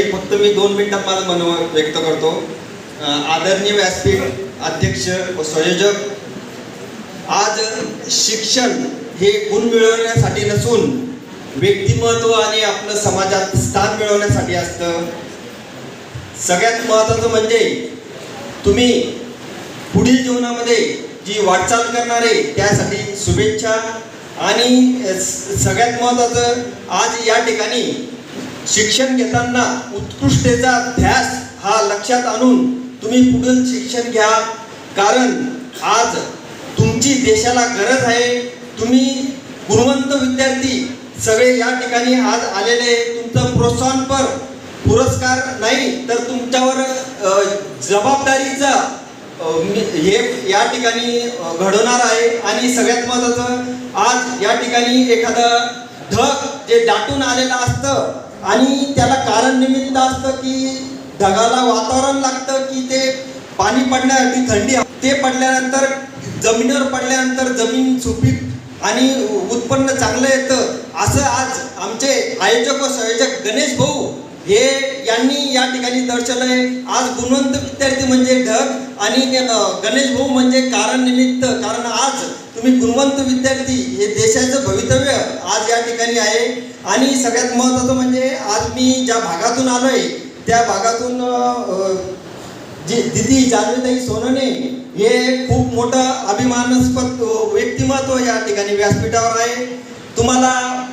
फक्त मी 2 मिनिटात माझं मन व्यक्त करतो. आदरणीय व्यासपीठ अध्यक्ष व संयोजक, आज शिक्षण हे गुण मिळवण्यासाठी नसून व्यक्तिमत्व आणि आपलं समाजात स्थान मिळवण्यासाठी असतं. सगळ्यात महत्त्वाचं म्हणजे तुम्ही पुढील जीवनामध्ये जी वाटचाल करणार आहे त्यासाठी शुभेच्छा. आणि सगळ्यात महत्त्वाचं, आज या ठिकाणी शिक्षण घेताना उत्कृष्टतेचा ध्यास हा लक्षात आणून तुम्ही पुढील शिक्षण घ्या, कारण आज तुमची देशाला गरज आहे. तुम्ही गुणवंत विद्यार्थी सगळे या ठिकाणी आज आलेले, तुमचं प्रोत्साहनपर पुरस्कार नाही तर तुमच्यावर जबाबदारीचा हे या ठिकाणी घडवणार आहे. आणि सगळ्यात महत्त्वाचं, आज या ठिकाणी एखादं ढग जे दाटून आलेलं असतं आणि त्याला कारण निमित्त असतं की ढगाला वातावरण लागतं की ते पाणी पडण्यासाठी, थंडी ते पडल्यानंतर जमिनीवर पडल्यानंतर जमीन सुपीक आणि उत्पन्न चांगलं येतं. असं आज आमचे आयोजक व संयोजक गणेश भाऊ हे यांनी या ठिकाणी दर्शवलंय. आज गुणवंत विद्यार्थी म्हणजे ढग आणि गणेश भाऊ म्हणजे कारण निमित्त. कारण आज तुम्ही गुणवंत विद्यार्थी हे देशाचं भवितव्य आज या ठिकाणी आहे. आणि सगळ्यात महत्त्वाचं म्हणजे आज मी ज्या भागातून आलोय त्या भागातून दिदी जान्हवीताई सोनवणे हे खूप मोठं अभिमानास्पद व्यक्तिमत्व या ठिकाणी व्यासपीठावर आहे. तुम्हाला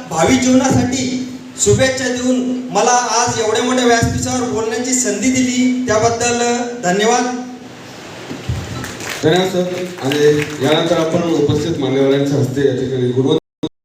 भावी जीवनासाठी शुभेच्छा देऊन मला आज एवढ्या मोठ्या व्यासपीठावर बोलण्याची संधी दिली त्याबद्दल धन्यवाद. धन्यवाद सर. आणि यानंतर आपण उपस्थित मान्यवरांच्या हस्ते या ठिकाणी गुणवंत